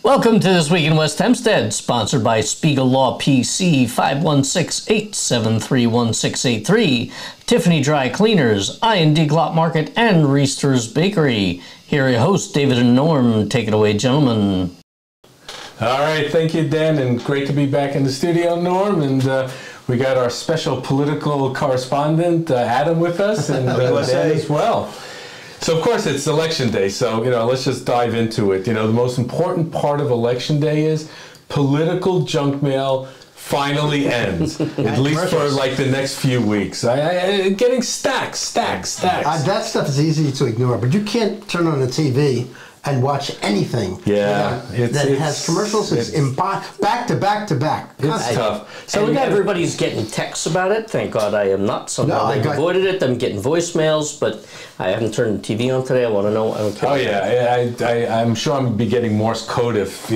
Welcome to This Week in West Hempstead, sponsored by Spiegel Law PC, 516-873-1683, Tiffany Dry Cleaners, I&D Glot Market, and Reister's Bakery. Here are your hosts, David and Norm. Take it away, gentlemen. All right, thank you, Dan, and great to be back in the studio, Norm. And we got our special political correspondent, Adam, with us, and Dan as well. So, of course, it's Election Day, so, let's just dive into it. The most important part of Election Day is political junk mail finally ends, at least for, like, the next few weeks. Getting stacks. That stuff is easy to ignore, but you can't turn on the TV and watch anything that has commercials. It's back to back to back. It's tough. So everybody's getting texts about it. Thank God I am not. Somehow they've avoided it. I'm getting voicemails, but I haven't turned the TV on today. I want to know. I don't care. Oh yeah, I'm sure I'm going to be getting Morse code if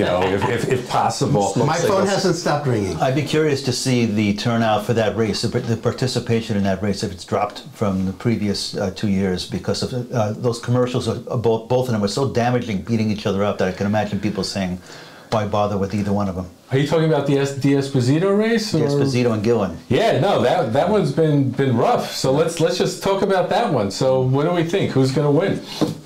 possible. My phone hasn't stopped ringing. I'd be curious to see the turnout for that race, the participation in that race, if it's dropped from the previous 2 years because of those commercials. Both of them were so damaging, beating each other up, that I can imagine people saying, why bother with either one of them? Are you talking about the D'Esposito race? Or? D'Esposito and Gillen. Yeah, no, that one's been rough. So let's just talk about that one. So what do we think? Who's going to win?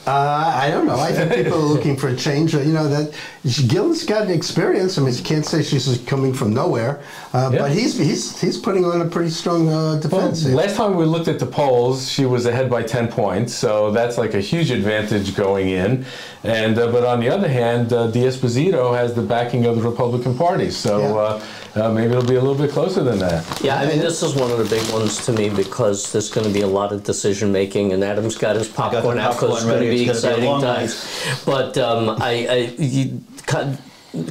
I don't know. I think people are looking for a change. That Gillen's got experience. I mean, you can't say she's coming from nowhere, but he's putting on a pretty strong defense. Well, last time we looked at the polls, she was ahead by 10 points, so that's like a huge advantage going in. And but on the other hand, D'Esposito has the backing of the Republican Party, so maybe it'll be a little bit closer than that. Yeah, I mean, this is one of the big ones to me because there's going to be a lot of decision making, and Adam's got his popcorn out because it's going to be exciting times. But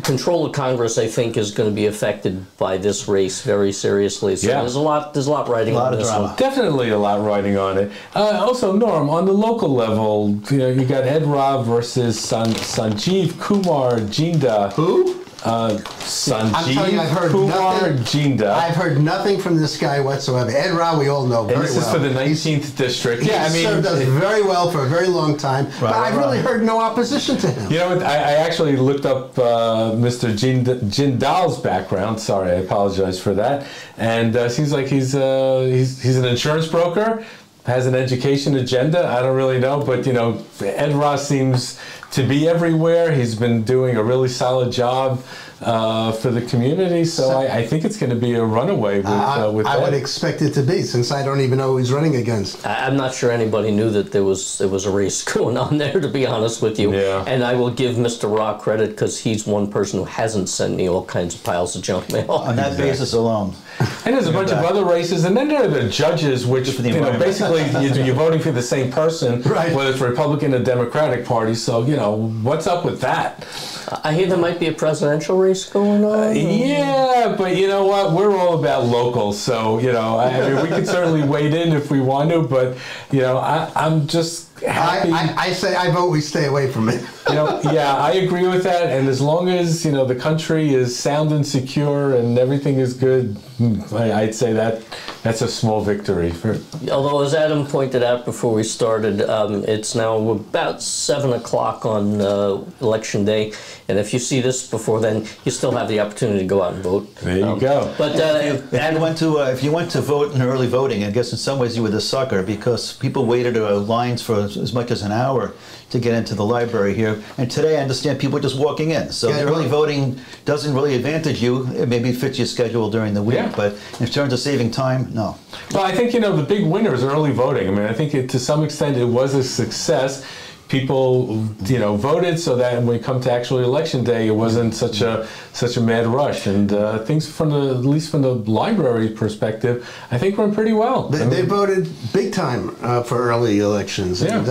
control of Congress, I think, is going to be affected by this race very seriously. So there's a lot riding on this one. Definitely a lot riding on it. Also, Norm, on the local level, you got Ed Ra versus Sanjeev Kumar Jinda. Who? Sanjeev I'm telling you, I've heard nothing. I've heard nothing from this guy whatsoever. Ed Ra, we all know very well. This is for the 19th district. He served us very well for a very long time, but I've really heard no opposition to him. You know what? I actually looked up Mr. Jindal's background. Sorry, I apologize for that. And seems like he's an insurance broker, has an education agenda. I don't really know, but Ed Ra seems to be everywhere. He's been doing a really solid job for the community, so I think it's going to be a runaway with I Ed. would expect it to be, since I don't even know who he's running against. I'm not sure anybody knew that there was a race going on there, to be honest with you. Yeah. And I will give Mr. Ra credit because he's one person who hasn't sent me all kinds of piles of junk mail. On that basis alone. And there's a bunch of other races, and then there are the judges, which basically you're voting for the same person, whether it's Republican or Democratic Party. So what's up with that? I hear there might be a presidential race going on. Yeah, but you know what? We're all about local, so I mean, we can certainly wade in if we want to. But I'm just happy. I say I vote we stay away from it. Yeah, I agree with that. And as long as the country is sound and secure and everything is good, I'd say that's a small victory. Although, as Adam pointed out before we started, it's now about 7 o'clock on Election Day, and if you see this before then, you still have the opportunity to go out and vote. There you go. But if you went to vote in early voting, I guess in some ways you were the sucker, because people waited lines for as much as an hour to get into the library here. And today I understand people are just walking in. So the early voting doesn't really advantage you. It maybe fits your schedule during the week, but in terms of saving time, no. Well, I think, the big winner is early voting. I mean, I think to some extent it was a success. People, voted so that when we come to actual election day, it wasn't such a mad rush, and things at least from the library perspective, I think went pretty well. They voted big time for early elections, and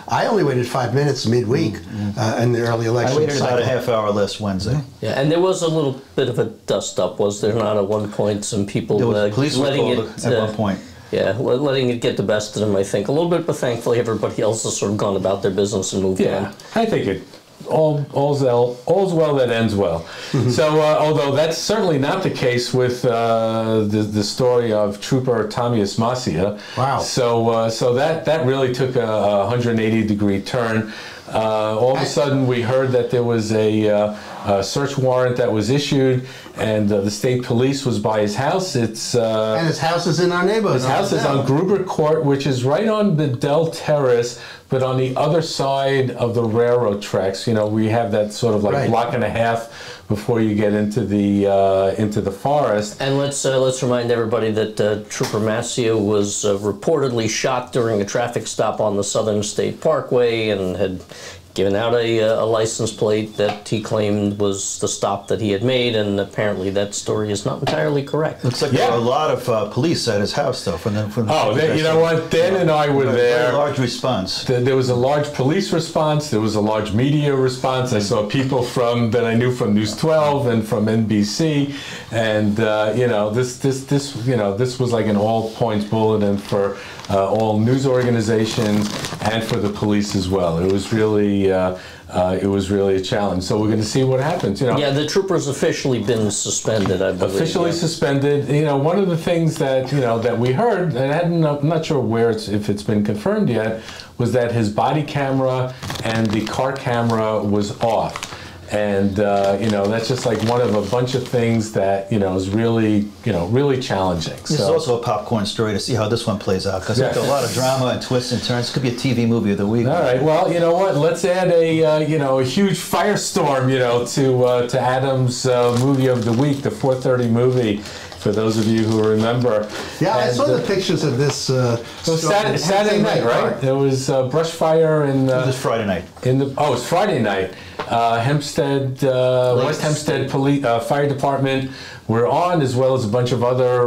I only waited 5 minutes midweek in the early election. I waited about a half hour last Wednesday. Yeah, and there was a little bit of a dust up, was there not? At one point, some people police letting it at one point. Yeah, letting it get the best of them, I think. A little bit, but thankfully everybody else has sort of gone about their business and moved on. I think all's well that ends well. So, although that's certainly not the case with the story of Trooper Thomas Mascia. Wow. So that really took a 180-degree turn. All of a sudden, we heard that there was a search warrant that was issued, and the state police was by his house. And his house is in our neighborhood. His house is on Gruber Court, which is right on Bedell Terrace, but on the other side of the railroad tracks. You know, we have that sort of like block and a half before you get into the forest. And let's remind everybody that Trooper Mascia was reportedly shot during a traffic stop on the Southern State Parkway and had given out a license plate that he claimed was the stop that he had made, and apparently that story is not entirely correct. Looks like there were a lot of police at his house, though. You know what? Dan and I were there. Very large response. There was a large police response. There was a large media response. I saw people that I knew from News 12 and from NBC, and this was like an all-points bulletin for all news organizations and for the police as well. It was really a challenge. So we're going to see what happens. You know, yeah, the trooper's officially been suspended, I believe. Officially suspended. You know, one of the things that that we heard, and I'm not sure if it's been confirmed yet, was that his body camera and the car camera was off. And that's just like one of a bunch of things that is really challenging. This is also a popcorn story to see how this one plays out, because there's a lot of drama and twists and turns. It could be a TV movie of the week. All right. Well, you know what? Let's add a huge firestorm to Adam's movie of the week, the 4:30 movie. For those of you who remember. Yeah, I saw the pictures of this. Saturday night, right? There was brush fire in. It was Friday night. It's Friday night. Hempstead, West Hempstead Police Fire Department were on, as well as a bunch of other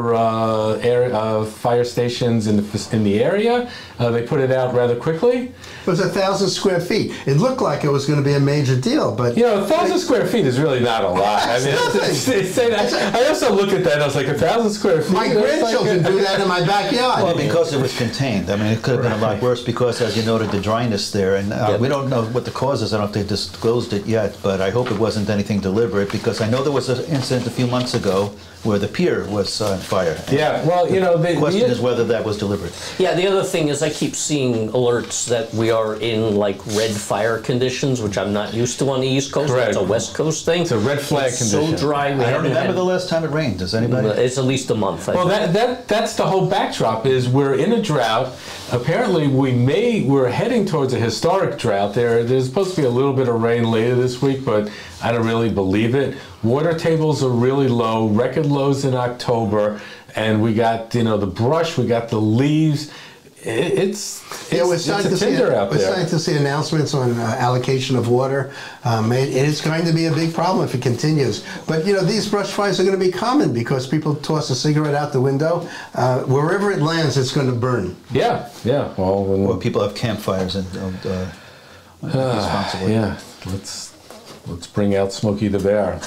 fire stations in the area. They put it out rather quickly. It was 1,000 square feet. It looked like it was going to be a major deal, but 1,000 square feet is really not a lot. I mean, I also look at that and I was like, 1,000 square feet. My grandchildren do that in my backyard. Well, because it was contained. I mean, it could have been a lot worse because, as you noted, the dryness there, and we don't know what the cause is. I don't know if they disclosed it yet, but I hope it wasn't anything deliberate, because I know there was an incident a few months ago where the pier was on fire. Yeah, well, the question is whether that was deliberate. Yeah, the other thing is I keep seeing alerts that we are in like red fire conditions, which I'm not used to on the East Coast. Correct. It's a West Coast thing. It's a red flag condition. So dry. I don't remember the last time it rained. Does anybody? It's at least a month. Well, that's the whole backdrop. Is we're in a drought. Apparently, we're heading towards a historic drought. There's supposed to be a little bit of rain later this week, but I don't really believe it. Water tables are really low, record lows in October, and we got the brush, we got the leaves. It's starting to see announcements on allocation of water. It is going to be a big problem if it continues. But these brush fires are going to be common because people toss a cigarette out the window. Wherever it lands, it's going to burn. Yeah. Well, people have campfires and responsibly. Yeah. Let's bring out Smokey the Bear.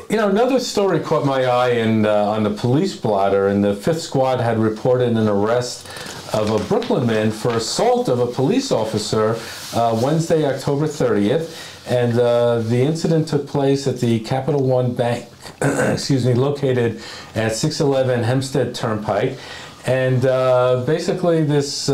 Another story caught my eye on the police blotter, and the 5th Squad had reported an arrest of a Brooklyn man for assault of a police officer Wednesday, October 30th. And the incident took place at the Capital One Bank, located at 611 Hempstead Turnpike. And basically this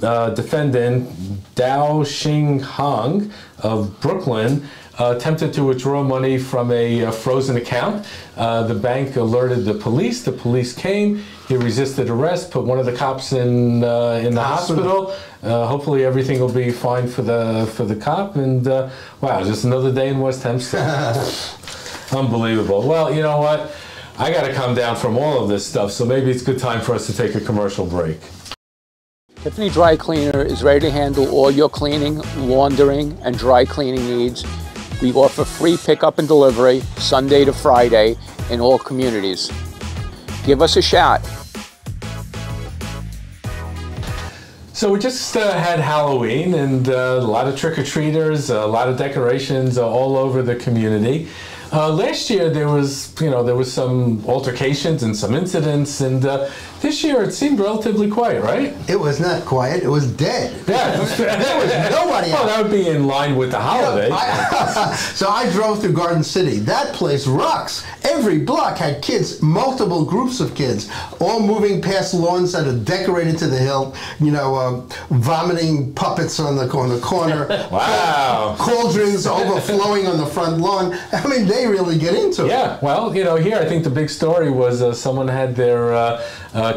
defendant, Dao Xing Hong of Brooklyn, attempted to withdraw money from a frozen account. The bank alerted the police. The police came. He resisted arrest, put one of the cops in the hospital. Hopefully everything will be fine for the cop. And wow, just another day in West Hempstead. Unbelievable. Well, you know what? I got to come down from all of this stuff, so maybe it's a good time for us to take a commercial break. Tiffany Dry Cleaner is ready to handle all your cleaning, laundering, and dry cleaning needs. We offer free pickup and delivery Sunday to Friday in all communities. Give us a shot. So we just had Halloween, and a lot of trick-or-treaters, a lot of decorations all over the community. Last year there was some altercations and some incidents, and this year it seemed relatively quiet, right? It was not quiet. It was dead. Yeah. There was nobody out. Well, that would be in line with the holiday. So I drove through Garden City. That place rocks. Every block had kids, multiple groups of kids, all moving past lawns that are decorated to the hilt, vomiting puppets on the corner. Wow. Cauldrons overflowing on the front lawn. I mean, they really get into it. Yeah, well, here I think the big story was someone had their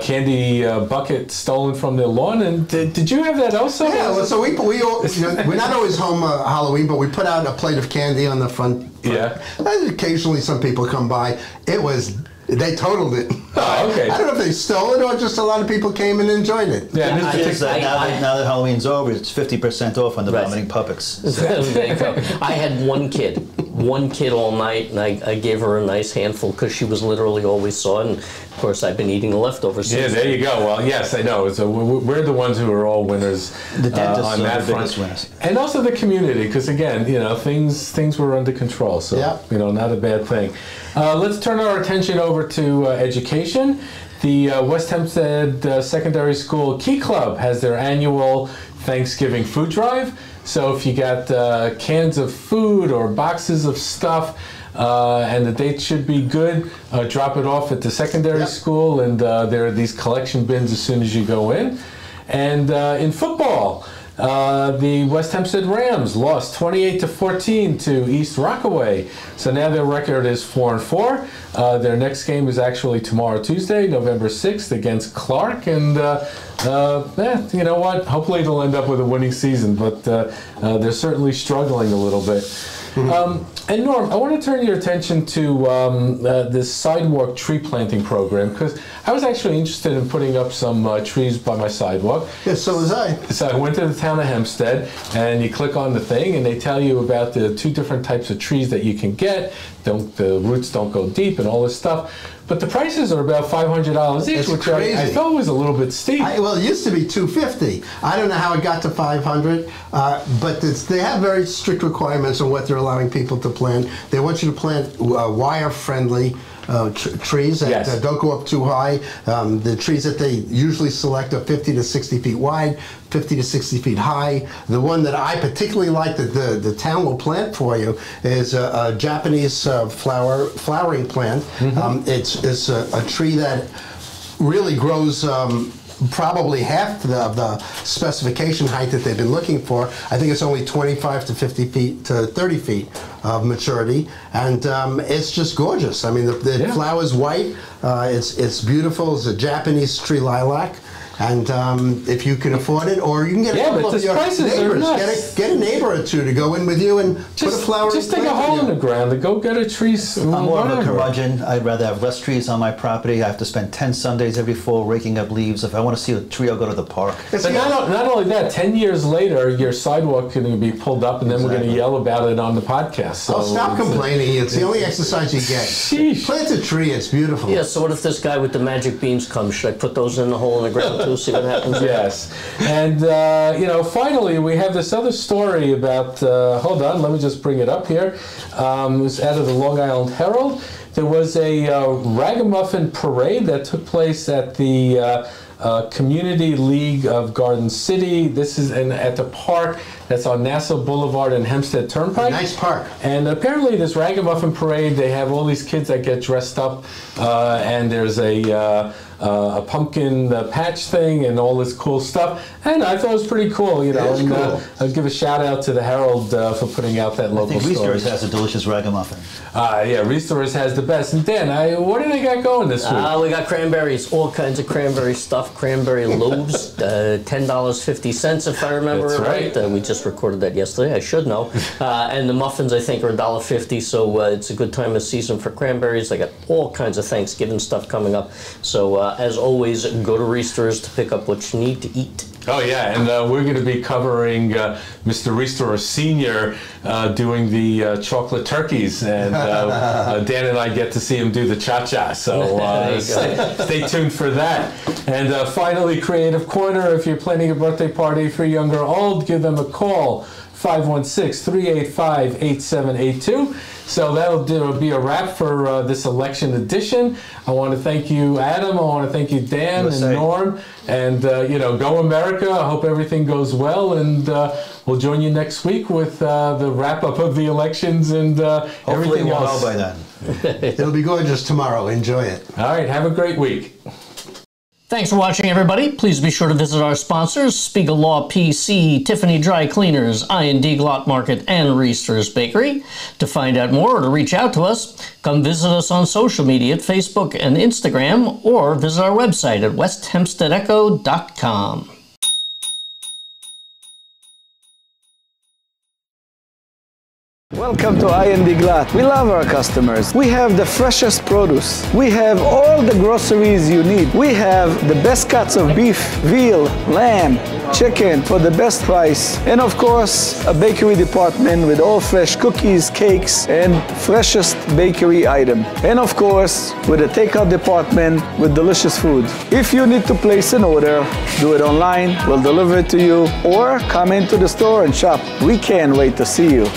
candy bucket stolen from their lawn, and did you have that also? Yeah, well, so we all, we're not always home Halloween, but we put out a plate of candy on the front. Yeah. And occasionally some people come by. They totaled it. Oh, okay. I don't know if they stole it or just a lot of people came and enjoyed it. Yeah, now that Halloween's over, it's 50% off on the vomiting puppets. So. There you go. I had one kid all night, and I gave her a nice handful because she was literally all we saw. And of course, I've been eating the leftovers. Yeah, there you go. Well, yes, I know. So we're the ones who are all winners. The dentists on that are the front. biggest winners. And also the community, because again, things were under control. So not a bad thing. Let's turn our attention over to education. The West Hempstead Secondary School Key Club has their annual Thanksgiving food drive. So if you got cans of food or boxes of stuff, and the date should be good, drop it off at the secondary school, and there are these collection bins as soon as you go in. And in football, the West Hempstead Rams lost 28-14 to East Rockaway. So now their record is 4-4. Their next game is actually tomorrow, Tuesday, November 6th, against Clark. And you know what? Hopefully they'll end up with a winning season, but they're certainly struggling a little bit. And Norm, I want to turn your attention to this sidewalk tree planting program, because I was actually interested in putting up some trees by my sidewalk. Yes, so was I. So I went to the town of Hempstead, and you click on the thing, and they tell you about the 2 different types of trees that you can get. The roots don't go deep and all this stuff. But the prices are about $500 each, It's which crazy. I thought was a little bit steep. Well, it used to be $250. I don't know how it got to $500, but they have very strict requirements on what they're allowing people to plant. They want you to plant wire-friendly trees that don't go up too high. The trees that they usually select are 50 to 60 feet wide, 50 to 60 feet high. The one that I particularly like that the town will plant for you is a Japanese flowering plant. It's a tree that really grows probably half of the specification height that they've been looking for. I think it's only 25 to 50 feet to 30 feet of maturity, and it's just gorgeous. I mean, the flower's white. It's beautiful. It's a Japanese tree lilac. And if you can afford it, or you can get a couple of your neighbors, get a neighbor or two to go in with you and put a flower. Just dig a hole in the ground and go get a tree. I'm more of a curmudgeon. I'd rather have less trees on my property. I have to spend 10 Sundays every fall raking up leaves. If I want to see a tree, I'll go to the park. But not only that, 10 years later, your sidewalk can be pulled up, and then we're going to yell about it on the podcast. So stop complaining. It's the only exercise you get. Sheesh. Plant a tree. It's beautiful. Yeah, so what if this guy with the magic beans comes? Should I put those in the hole in the ground too, see what happens? Yes. And, finally, we have this other story about, hold on, let me just bring it up here. It was out of the Long Island Herald. There was a ragamuffin parade that took place at the Community League of Garden City. This is at the park that's on Nassau Boulevard and Hempstead Turnpike. Nice park. And apparently this ragamuffin parade, they have all these kids that get dressed up, and there's a pumpkin patch thing and all this cool stuff. And I thought it was pretty cool, Cool. I'll give a shout out to the Herald for putting out that local story. Restore's has a delicious ragamuffin. Yeah, Restore's has the best. And Dan, what do they got going this week? We got cranberries, all kinds of cranberry stuff, cranberry loaves, $10.50 if I remember That's right. We just recorded that yesterday, I should know. And the muffins, I think, are $1.50, so it's a good time of season for cranberries. I got all kinds of Thanksgiving stuff coming up. So as always, go to Restore's to pick up what you need to eat. Oh yeah, and we're going to be covering Mr. Restore Sr. Doing the chocolate turkeys, and Dan and I get to see him do the cha-cha, so stay tuned for that. And finally, Creative Corner, if you're planning a birthday party for young or old, give them a call. 516-385-8782. So that'll be a wrap for this election edition. I want to thank you, Adam. I want to thank you, Dan and Norm. And, go America. I hope everything goes well. And we'll join you next week with the wrap-up of the elections and everything else. Hopefully we'll know by then. It'll be gorgeous tomorrow. Enjoy it. All right. Have a great week. Thanks for watching, everybody. Please be sure to visit our sponsors, Spiegel Law PC, Tiffany Dry Cleaners, I&D Glot Market, and Reister's Bakery. To find out more or to reach out to us, come visit us on social media at Facebook and Instagram, or visit our website at westhempsteadecho.com. Welcome to I&D Glot. We love our customers. We have the freshest produce. We have all the groceries you need. We have the best cuts of beef, veal, lamb, chicken for the best price. And of course, a bakery department with all fresh cookies, cakes, and freshest bakery item. And of course, with a takeout department with delicious food. If you need to place an order, do it online. We'll deliver it to you, or come into the store and shop. We can't wait to see you.